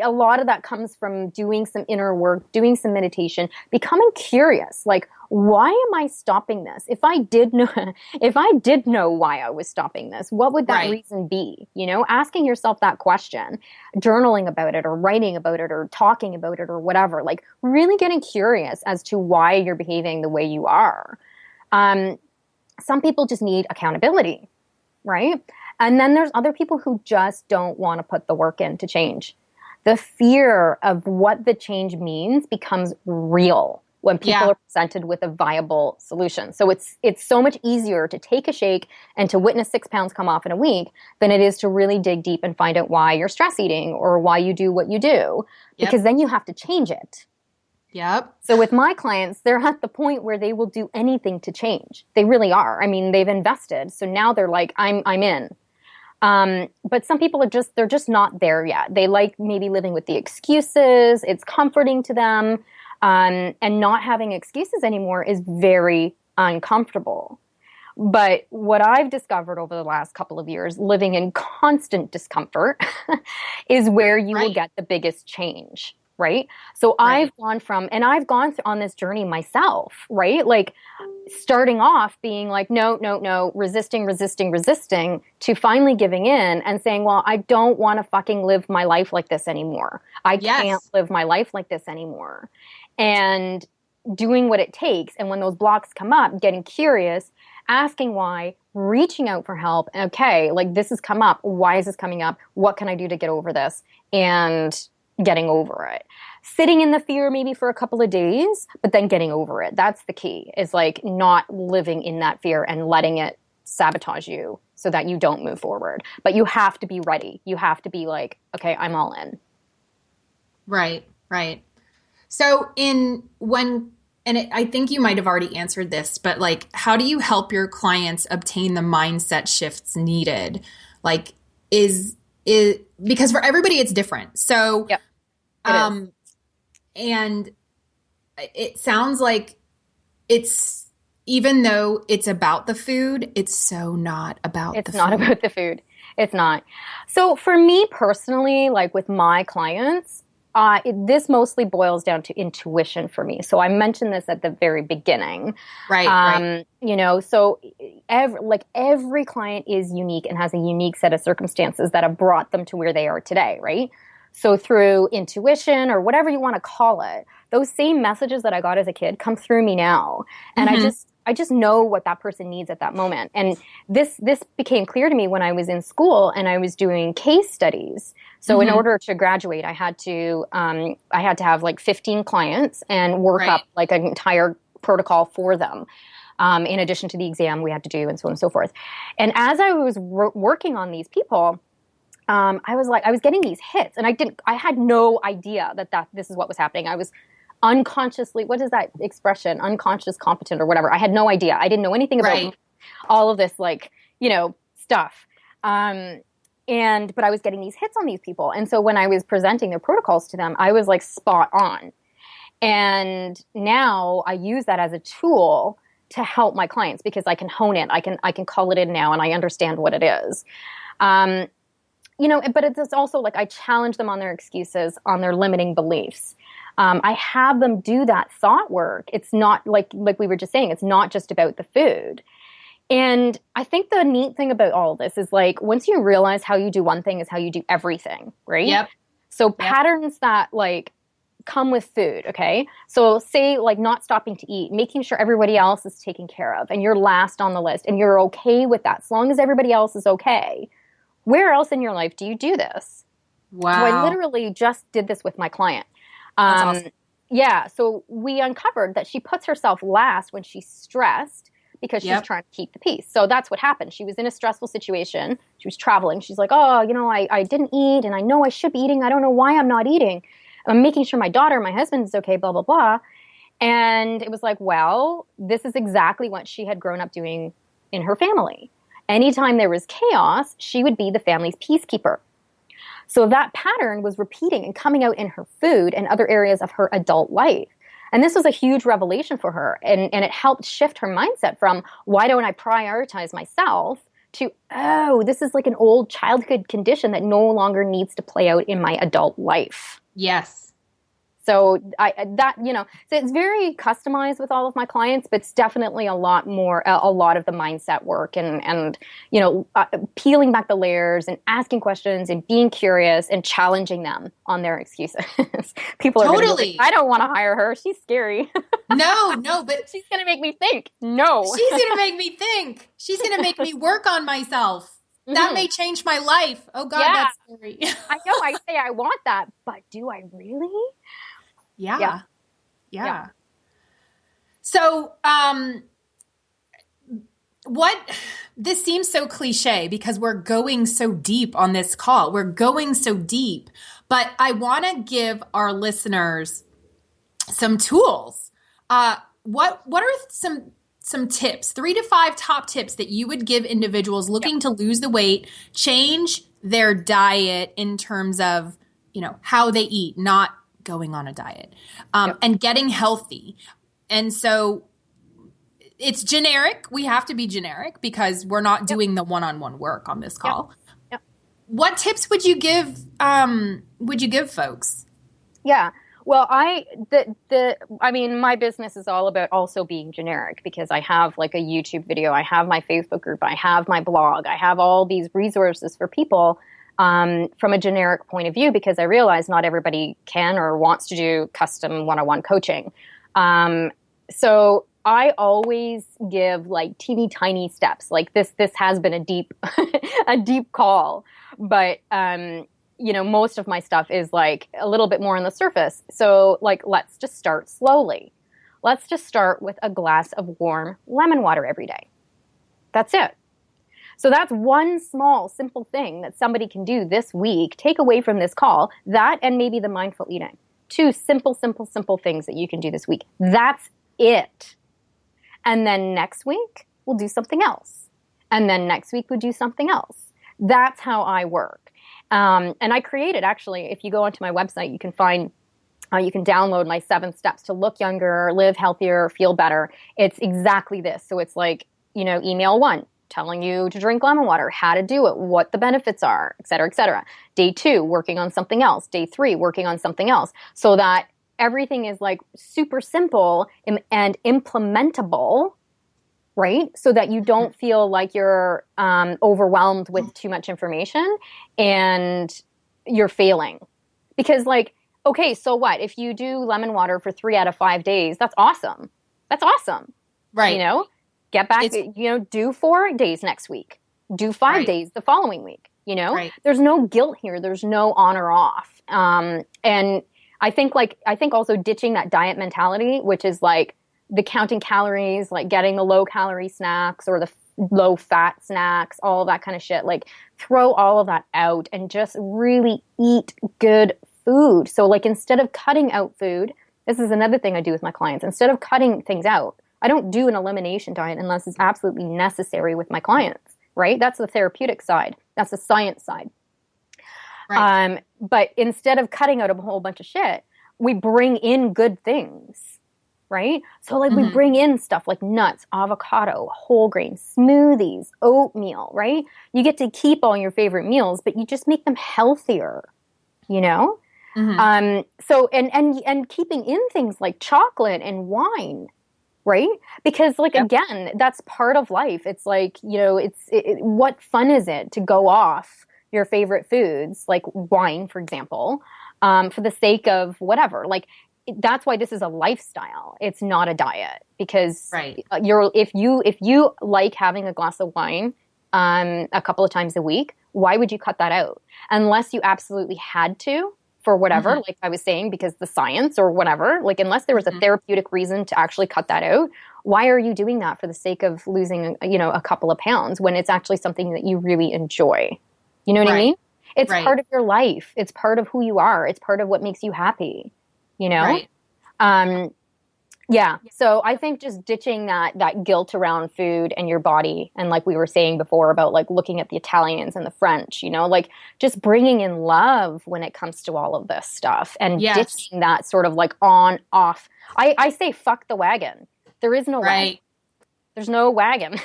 a lot of that comes from doing some inner work, doing some meditation, becoming curious, like, why am I stopping this? If I did know why I was stopping this, what would that reason be? Asking yourself that question, journaling about it or writing about it or talking about it or whatever, like really getting curious as to why you're behaving the way you are. Some people just need accountability, right? And then there's other people who just don't want to put the work in to change. The fear of what the change means becomes real when people are presented with a viable solution. So it's so much easier to take a shake and to witness 6 pounds come off in a week than it is to really dig deep and find out why you're stress eating or why you do what you do, because then you have to change it. Yep. So with my clients, they're at the point where they will do anything to change. They really are. I mean, they've invested. So now they're like, I'm in. But some people they're just not there yet. They like maybe living with the excuses. It's comforting to them. And not having excuses anymore is very uncomfortable. But what I've discovered over the last couple of years, living in constant discomfort, is where you will get the biggest change. Right. So I've gone on this journey myself, right? Like starting off being like, no, resisting, to finally giving in and saying, well, I don't want to fucking live my life like this anymore. I can't live my life like this anymore. And doing what it takes. And when those blocks come up, getting curious, asking why, reaching out for help. Okay, like this has come up. Why is this coming up? What can I do to get over this? And getting over it. Sitting in the fear maybe for a couple of days, but then getting over it. That's the key, is like not living in that fear and letting it sabotage you so that you don't move forward. But you have to be ready. You have to be like, okay, I'm all in. Right. So I think you might have already answered this, but like, how do you help your clients obtain the mindset shifts needed? Like, because for everybody it's different. So, and it sounds like even though it's about the food, it's so not about the food. It's not about the food. It's not. So for me personally, like with my clients, this mostly boils down to intuition for me. So I mentioned this at the very beginning. Right. So every client is unique and has a unique set of circumstances that have brought them to where they are today, right? So through intuition or whatever you want to call it, those same messages that I got as a kid come through me now. And I just know what that person needs at that moment. And this became clear to me when I was in school and I was doing case studies. So in order to graduate, I had to have like 15 clients and work up like an entire protocol for them. In addition to the exam we had to do and so on and so forth. And as I was working on these people, I was getting these hits and I had no idea that this is what was happening. I was unconsciously, what is that expression? Unconscious competent or whatever. I had no idea. I didn't know anything about all of this, like, stuff. But I was getting these hits on these people. And so when I was presenting their protocols to them, I was like spot on. And now I use that as a tool to help my clients because I can hone it. I can call it in now and I understand what it is. But it's also like I challenge them on their excuses, on their limiting beliefs. I have them do that thought work. It's not like we were just saying, it's not just about the food. And I think the neat thing about all of this is like, once you realize how you do one thing is how you do everything, right? Yep. So patterns that like come with food, okay? So say like not stopping to eat, making sure everybody else is taken care of and you're last on the list and you're okay with that as long as everybody else is okay. Where else in your life do you do this? Wow. So I literally just did this with my client. That's awesome. Yeah, so we uncovered that she puts herself last when she's stressed because she's trying to keep the peace. So that's what happened. She was in a stressful situation. She was traveling. She's like, I didn't eat and I know I should be eating. I don't know why I'm not eating. I'm making sure my husband is okay, blah, blah, blah. And it was like, well, this is exactly what she had grown up doing in her family. Anytime there was chaos, she would be the family's peacekeeper. So that pattern was repeating and coming out in her food and other areas of her adult life. And this was a huge revelation for her. And it helped shift her mindset from, why don't I prioritize myself, to, this is like an old childhood condition that no longer needs to play out in my adult life. Yes. So so it's very customized with all of my clients, but it's definitely a lot of the mindset work and peeling back the layers and asking questions and being curious and challenging them on their excuses. People are totally. I don't want to hire her. She's scary. No, but she's going to make me think. No. She's going to make me think. She's going to make me work on myself. That may change my life. Oh God, that's scary. I know. I say I want that, but do I really? Yeah. So, this seems so cliche because we're going so deep on this call. We're going so deep, but I want to give our listeners some tools. What are some tips, 3 to 5 top tips that you would give individuals looking to lose the weight, change their diet in terms of, how they eat, not going on a diet, and getting healthy. And so it's generic. We have to be generic because we're not doing the one-on-one work on this call. Yep. What tips would you give folks? Yeah. Well, my business is all about also being generic because I have like a YouTube video, I have my Facebook group, I have my blog, I have all these resources for people from a generic point of view because I realize not everybody can or wants to do custom one-on-one coaching. So I always give like teeny tiny steps. Like this has been a deep call, but most of my stuff is like a little bit more on the surface. So like, let's just start slowly. Let's just start with a glass of warm lemon water every day. That's it. So that's one small, simple thing that somebody can do this week, take away from this call, that and maybe the mindful eating. 2 simple things that you can do this week. That's it. And then next week, we'll do something else. And then next week, we'll do something else. That's how I work. And I created, actually, if you go onto my website, you can download my 7 steps to look younger, live healthier, feel better. It's exactly this. So it's like, email 1, telling you to drink lemon water, how to do it, what the benefits are, et cetera, et cetera. Day 2, working on something else. Day 3, working on something else. So that everything is like super simple and implementable right? So that you don't feel like you're overwhelmed with too much information and you're failing. Because like, okay, so what? If you do lemon water for 3 out of 5 days, that's awesome. That's awesome. Right. You know, get back, do 4 days next week. Do 5 days the following week. You know, there's no guilt here. There's no on or off. And I think also ditching that diet mentality, which is like the counting calories, like getting the low calorie snacks or the low fat snacks, all of that kind of shit. Like throw all of that out and just really eat good food. So like instead of cutting out food, this is another thing I do with my clients. Instead of cutting things out, I don't do an elimination diet unless it's absolutely necessary with my clients, right? That's the therapeutic side. That's the science side. Right. But instead of cutting out a whole bunch of shit, we bring in good things, right? So like we bring in stuff like nuts, avocado, whole grain, smoothies, oatmeal, right? You get to keep all your favorite meals, but you just make them healthier, you know? So, and keeping in things like chocolate and wine, right? Because like, again, that's part of life. It's like, you know, what fun is it to go off your favorite foods, like wine, for example, for the sake of whatever. Like, that's why this is a lifestyle. It's not a diet, because if you like having a glass of wine a couple of times a week, why would you cut that out? Unless you absolutely had to for whatever, like I was saying, because the science or whatever, like unless there was a therapeutic reason to actually cut that out, why are you doing that for the sake of losing, a couple of pounds when it's actually something that you really enjoy? You know what I mean? It's part of your life. It's part of who you are. It's part of what makes you happy, you know? Yeah. So I think just ditching that guilt around food and your body. And like we were saying before about like looking at the Italians and the French, you know, like just bringing in love when it comes to all of this stuff and ditching that sort of like on, off. I say, fuck the wagon. There is no wagon. There's no wagon.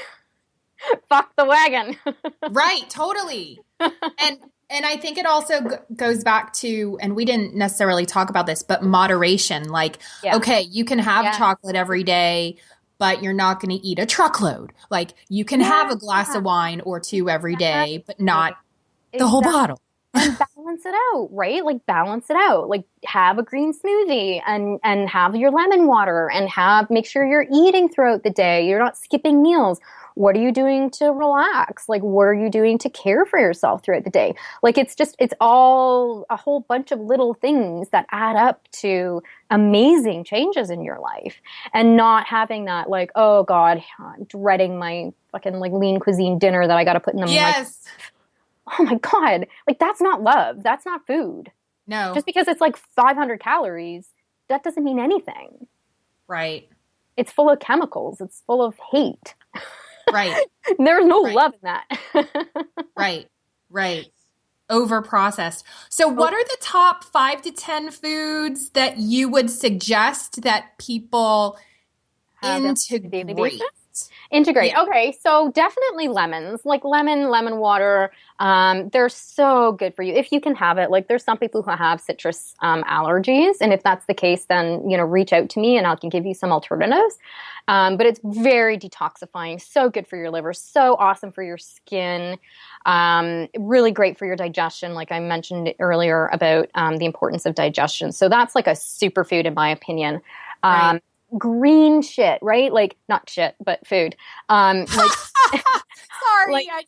Fuck the wagon. Right. Totally. And I think it also goes back to, and we didn't necessarily talk about this, but moderation. Like, okay, you can have chocolate every day, but you're not going to eat a truckload. Like, you can have a glass of wine or two every day, but not the whole bottle. And balance it out, right? Like, balance it out. Like, have a green smoothie and have your lemon water and make sure you're eating throughout the day. You're not skipping meals. What are you doing to relax? Like, what are you doing to care for yourself throughout the day? Like, it's all a whole bunch of little things that add up to amazing changes in your life. And not having that, like, oh God, I'm dreading my fucking like lean cuisine dinner that I got to put in the microwave. Oh my God. Like, that's not love. That's not food. No. Just because it's like 500 calories, that doesn't mean anything. Right. It's full of chemicals. It's full of hate. Right. There's no love in that. Right. Over processed. So what are the top 5 to 10 foods that you would suggest that people integrate? Yeah. Okay, so definitely lemons, like lemon water. They're so good for you if you can have it. Like, there's some people who have citrus allergies, and if that's the case, then reach out to me and I can give you some alternatives. But it's very detoxifying, so good for your liver, so awesome for your skin, really great for your digestion. Like I mentioned earlier about the importance of digestion. So that's like a superfood in my opinion. Green shit, right? Like, not shit, but food. Like, sorry, like, I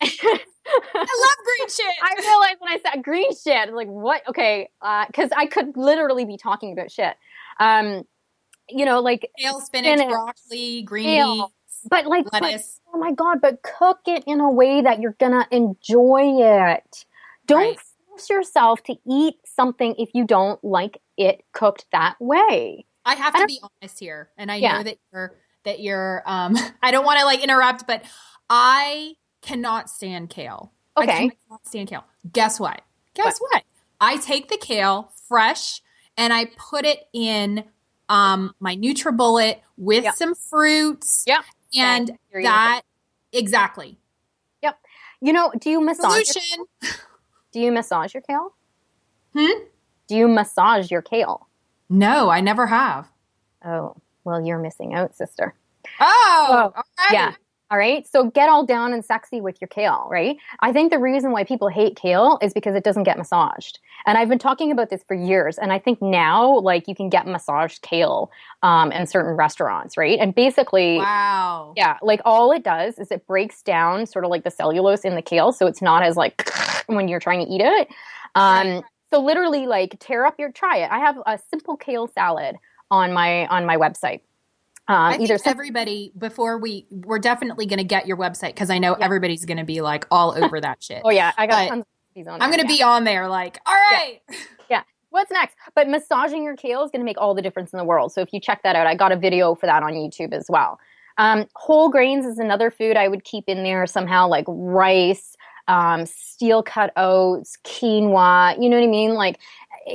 love green shit. I realized when I said green shit, I'm like, what? Okay, because I could literally be talking about shit. Like kale, spinach, broccoli, green beans, but like lettuce. Oh my God! But cook it in a way that you're gonna enjoy it. Don't force yourself to eat something if you don't like it cooked that way. I have to be honest here, and I know that you're I don't want to like interrupt, but I cannot stand kale. Okay. I cannot stand kale. Guess what? I take the kale fresh and I put it in my NutriBullet with some fruits. Yep. And that exactly. Yep. Do you massage Do you massage your kale? Do you massage your kale? No, I never have. Oh, well, you're missing out, sister. Oh, all right. Yeah. All right. So get all down and sexy with your kale, right? I think the reason why people hate kale is because it doesn't get massaged. And I've been talking about this for years. And I think now, like, you can get massaged kale in certain restaurants, right? And basically, Wow. yeah, like all it does is it breaks down sort of like the cellulose in the kale. So it's not as like when you're trying to eat it. So literally, like, try it. I have a simple kale salad on my website. I think everybody, we're definitely going to get your website because I know everybody's going to be like all over that shit. Oh yeah, I got tons of recipes on there. I'm going to be on there like, all right. Yeah. What's next? But massaging your kale is going to make all the difference in the world. So if you check that out, I got a video for that on YouTube as well. Whole grains is another food I would keep in there somehow, like rice, steel cut oats, quinoa, you know what I mean? Like,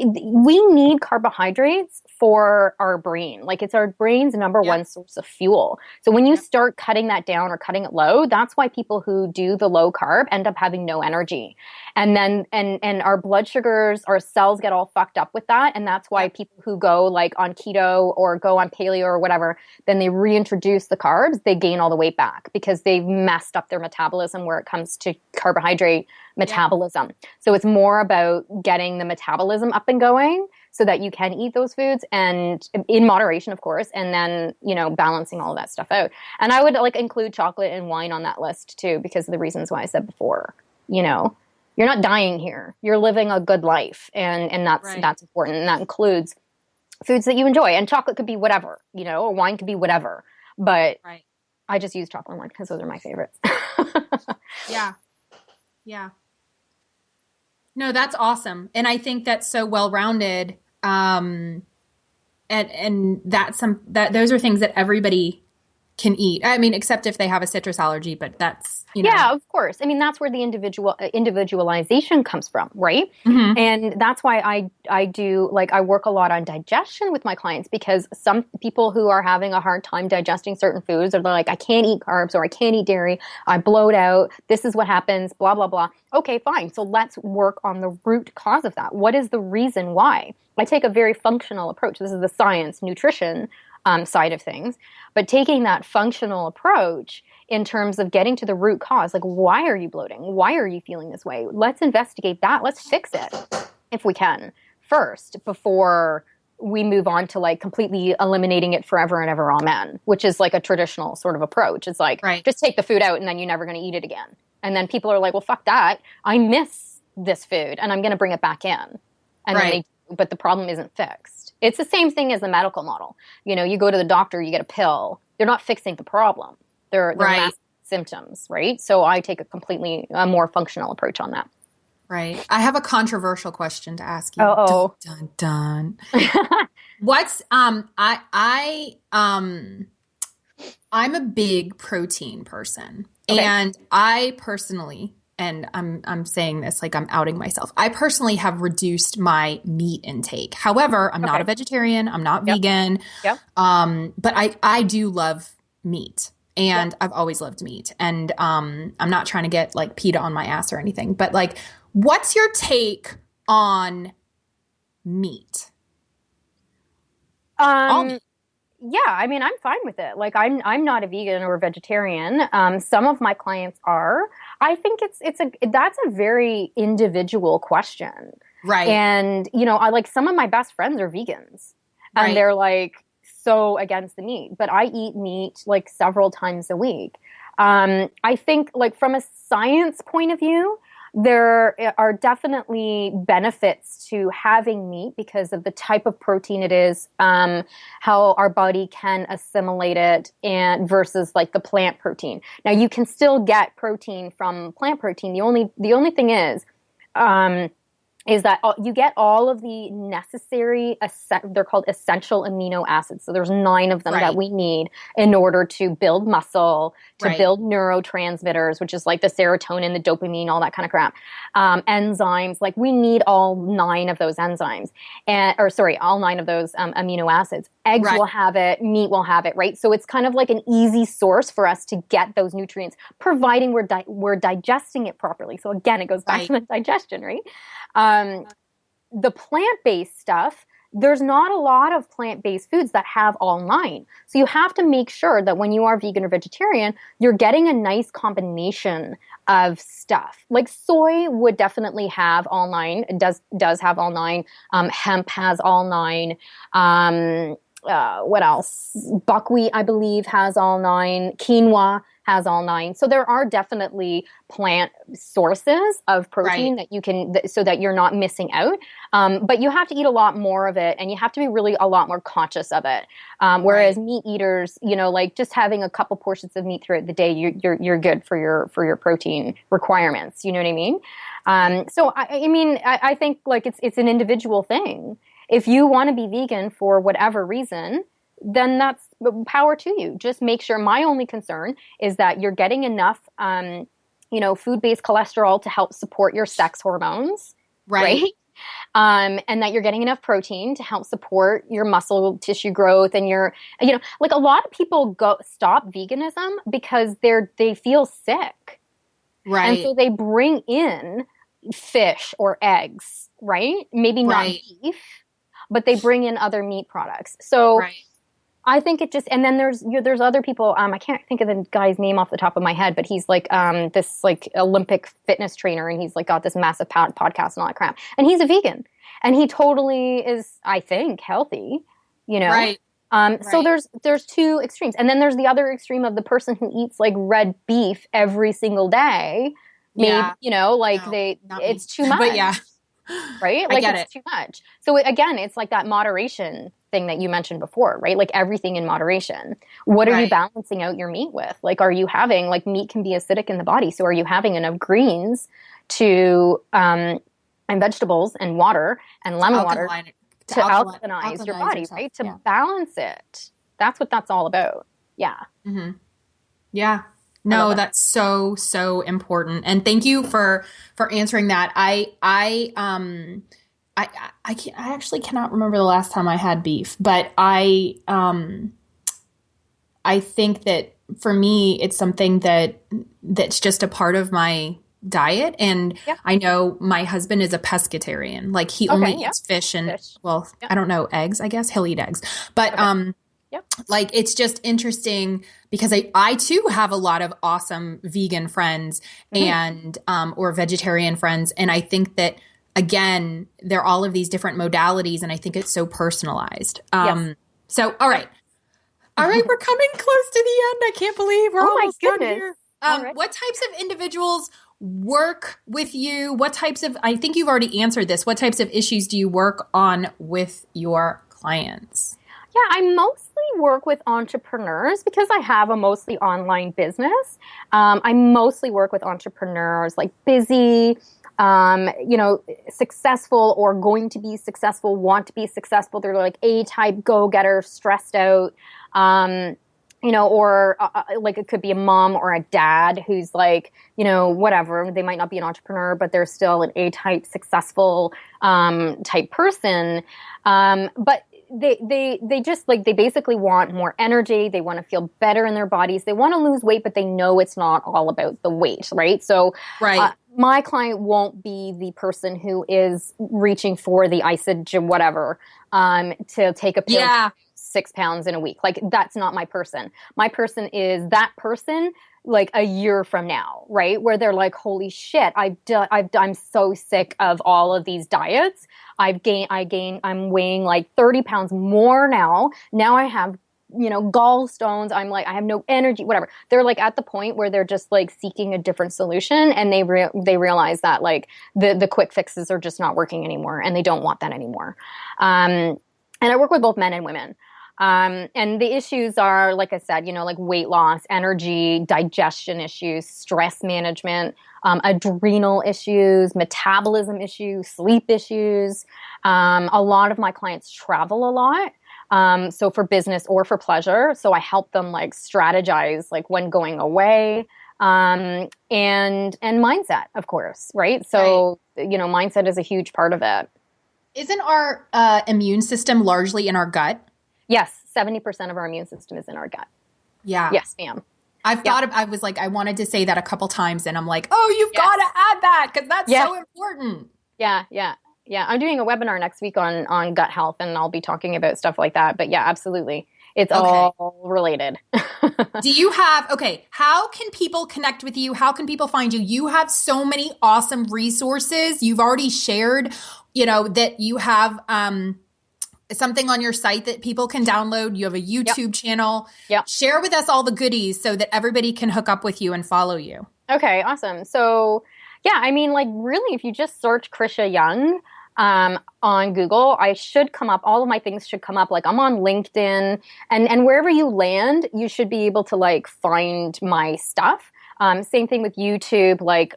we need carbohydrates for our brain. Like, it's our brain's number one source of fuel. So when you start cutting that down or cutting it low, that's why people who do the low carb end up having no energy. And then, and our blood sugars, our cells get all fucked up with that. And that's why people who go like on keto or go on paleo or whatever, then they reintroduce the carbs, they gain all the weight back because they've messed up their metabolism where it comes to carbohydrate metabolism. So it's more about getting the metabolism up and going so that you can eat those foods, and in moderation, of course, and then, you know, balancing all of that stuff out. And I would like include chocolate and wine on that list too, because of the reasons why I said before. You know, you're not dying here. You're living a good life, and that's important. And that includes foods that you enjoy. And chocolate could be whatever, you know, or wine could be whatever. But I just use chocolate and wine because those are my favorites. Yeah. No, that's awesome. And I think that's so well-rounded. And those are things that everybody can eat. I mean, except if they have a citrus allergy, but that's, you know. Yeah, of course. I mean, that's where the individualization comes from, right? Mm-hmm. And that's why I do, like, I work a lot on digestion with my clients, because some people who are having a hard time digesting certain foods, or they're like, I can't eat carbs, or I can't eat dairy, I bloat out, this is what happens, blah, blah, blah. Okay, fine. So let's work on the root cause of that. What is the reason why? I take a very functional approach. This is the science, nutrition side of things. But taking that functional approach in terms of getting to the root cause, like, why are you bloating? Why are you feeling this way? Let's investigate that. Let's fix it if we can first, before we move on to like completely eliminating it forever and ever, amen, which is like a traditional sort of approach. It's like, just take the food out and then you're never going to eat it again. And then people are like, well, fuck that. I miss this food and I'm going to bring it back in. And then they do, but the problem isn't fixed. It's the same thing as the medical model. You know, you go to the doctor, you get a pill. They're not fixing the problem. They're masking symptoms, right? So I take a more functional approach on that. Right. I have a controversial question to ask you. Oh, dun, dun, dun. What's I'm a big protein person, and I personally, and I'm saying this like I'm outing myself, I personally have reduced my meat intake. However, I'm not a vegetarian. I'm not vegan. Yep. But I do love meat. And I've always loved meat. And I'm not trying to get like PETA on my ass or anything. But like, what's your take on meat? Yeah, I mean, I'm fine with it. Like, I'm not a vegan or a vegetarian. Some of my clients are. I think that's a very individual question. Right. And, you know, I like, some of my best friends are vegans. And they're like so against the meat. But I eat meat like several times a week. I think, like, from a science point of view, there are definitely benefits to having meat because of the type of protein it is, how our body can assimilate it, and versus like the plant protein. Now, you can still get protein from plant protein. The only thing is that you get all of the necessary, they're called essential amino acids. So there's 9 of them that we need in order to build muscle, to build neurotransmitters, which is like the serotonin, the dopamine, all that kind of crap. Enzymes, like we need all 9 of those enzymes, all 9 of those amino acids. Eggs will have it, meat will have it, right? So it's kind of like an easy source for us to get those nutrients, providing we're digesting it properly. So again, it goes back to the digestion, right? The plant-based stuff, there's not a lot of plant-based foods that have all 9. So you have to make sure that when you are vegan or vegetarian, you're getting a nice combination of stuff. Like soy would definitely have all 9. It does have all 9. Hemp has all 9. What else? Buckwheat, I believe, has all 9. Quinoa has all 9. So there are definitely plant sources of protein that you can, so that you're not missing out. But you have to eat a lot more of it, and you have to be really a lot more conscious of it. Whereas meat eaters, like just having a couple portions of meat throughout the day, you're good for your protein requirements. You know what I mean? So I think like it's an individual thing. If you want to be vegan for whatever reason, then that's power to you. Just make sure, my only concern is that you're getting enough, food-based cholesterol to help support your sex hormones. Right? And that you're getting enough protein to help support your muscle tissue growth and like a lot of people stop veganism because they feel sick. Right. And so they bring in fish or eggs, right? Maybe not beef, but they bring in other meat products. So I think it just, and then there's other people, I can't think of the guy's name off the top of my head, but he's like this like Olympic fitness trainer, and he's like got this massive podcast and all that crap. And he's a vegan, and he totally is, I think, healthy, So there's two extremes. And then there's the other extreme of the person who eats like red beef every single day. Maybe, it's too much. But yeah. Right? Like it's too much. So again, it's like that moderation thing that you mentioned before, right? Like everything in moderation. What are you balancing out your meat with? Like, are you having, like, meat can be acidic in the body. So are you having enough greens and vegetables and water and lemon water to alkalinize your body, yourself, right? To balance it. That's what that's all about. Yeah. Mm-hmm. Yeah. No, that's so, so important. And thank you for answering that. I actually cannot remember the last time I had beef, but I think that for me, it's something that's just a part of my diet. And I know my husband is a pescatarian. Like he only eats fish and I don't know, eggs, I guess he'll eat eggs, but, like, it's just interesting because I too have a lot of awesome vegan friends and, or vegetarian friends. And I think that, again, there are all of these different modalities, and I think it's so personalized. So, all right. All right. We're coming close to the end. I can't believe we're almost done here. What types of individuals work with you? I think you've already answered this. What types of issues do you work on with your clients? Yeah, I mostly work with entrepreneurs because I have a mostly online business. I mostly work with entrepreneurs, like busy, successful or going to be successful, want to be successful. They're like A-type go-getter, stressed out, or like it could be a mom or a dad who's like, whatever. They might not be an entrepreneur, but they're still an A-type successful type person. But they just like, they basically want more energy. They want to feel better in their bodies. They want to lose weight, but they know it's not all about the weight, right? So my client won't be the person who is reaching for the ISID whatever to take a pill 6 pounds in a week. Like, that's not my person. My person is that person like a year from now, right? Where they're like, holy shit, I'm so sick of all of these diets. I'm weighing like 30 pounds more now. Now I have, gallstones. I'm like, I have no energy, whatever. They're like at the point where they're just like seeking a different solution, and they realize that like the quick fixes are just not working anymore, and they don't want that anymore. And I work with both men and women. And the issues are, like I said, like weight loss, energy, digestion issues, stress management, adrenal issues, metabolism issues, sleep issues. A lot of my clients travel a lot. So for business or for pleasure. So I help them like strategize like when going away, and mindset, of course. Right. So, mindset is a huge part of it. Isn't our immune system largely in our gut? Yes, 70% of our immune system is in our gut. Yeah. Yes, ma'am. I was like, I wanted to say that a couple times, and I'm like, oh, you've got to add that because that's so important. Yeah, yeah. Yeah, I'm doing a webinar next week on gut health, and I'll be talking about stuff like that. But yeah, absolutely. It's all related. Do you have, how can people connect with you? How can people find you? You have so many awesome resources. You've already shared, that you have something on your site that people can download. You have a YouTube channel. Yep. Share with us all the goodies so that everybody can hook up with you and follow you. Okay, awesome. So yeah, I mean, like really, if you just search Krisha Young, on Google, I should come up. All of my things should come up. Like I'm on LinkedIn, and wherever you land, you should be able to like find my stuff. Same thing with YouTube, like,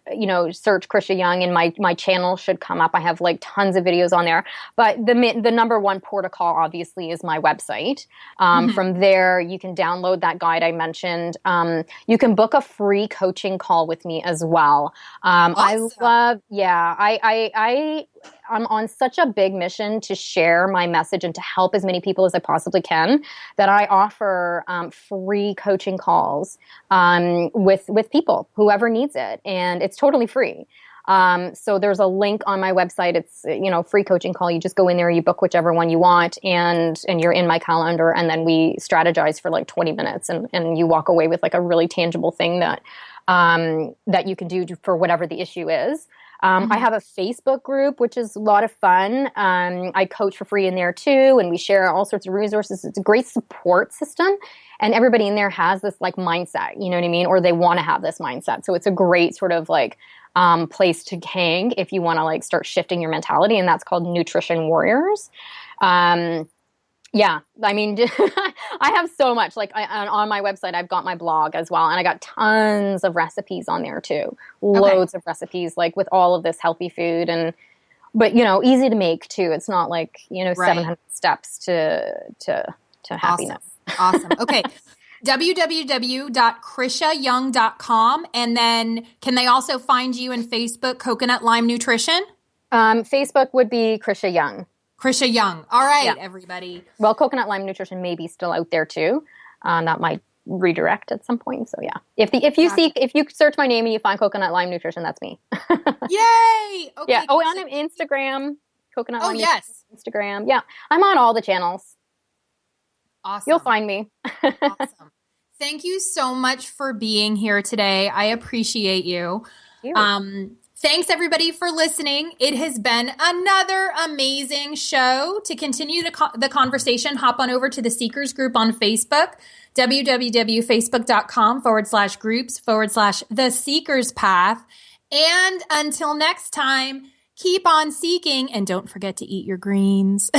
search Krisha Young and my channel should come up. I have like tons of videos on there, but the number one port of call obviously is my website. From there, you can download that guide I mentioned. You can book a free coaching call with me as well. Awesome. I'm on such a big mission to share my message and to help as many people as I possibly can that I offer free coaching calls with people, whoever needs it, and it's totally free. So there's a link on my website. It's free coaching call. You just go in there, you book whichever one you want, and you're in my calendar, and then we strategize for like 20 minutes, and you walk away with like a really tangible thing that you can do for whatever the issue is. I have a Facebook group, which is a lot of fun. I coach for free in there too, and we share all sorts of resources. It's a great support system, and everybody in there has this like mindset, you know what I mean? Or they want to have this mindset. So it's a great sort of like place to hang if you want to like start shifting your mentality, and that's called Nutrition Warriors. Yeah, I mean, I have so much. Like on my website, I've got my blog as well, and I got tons of recipes on there too. Loads of recipes, like with all of this healthy food, but easy to make too. It's not like 700 steps to happiness. Awesome. Okay. www.krishayoung.com, and then can they also find you in Facebook, Coconut Lime Nutrition? Facebook would be Krisha Young. Krisha Young. All right, everybody. Well, Coconut Lime Nutrition may be still out there too. That might redirect at some point. So yeah, if you search my name and you find Coconut Lime Nutrition, that's me. Yay! Okay. Yeah. Oh, and I'm Instagram. Coconut Lime. Yes. Instagram. Yeah, I'm on all the channels. Awesome. You'll find me. Awesome. Thank you so much for being here today. I appreciate you. Thanks, everybody, for listening. It has been another amazing show. To continue the conversation, hop on over to the Seekers group on Facebook, www.facebook.com/groups/The Seekers Path. And until next time, keep on seeking, and don't forget to eat your greens.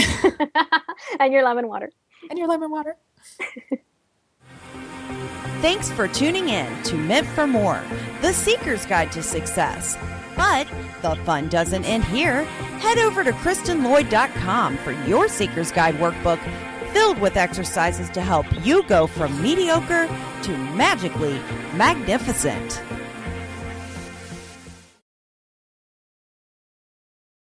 And your lemon water. Thanks for tuning in to Meant for More, the Seeker's Guide to Success. But the fun doesn't end here. Head over to KristenLloyd.com for your Seeker's Guide workbook filled with exercises to help you go from mediocre to magically magnificent.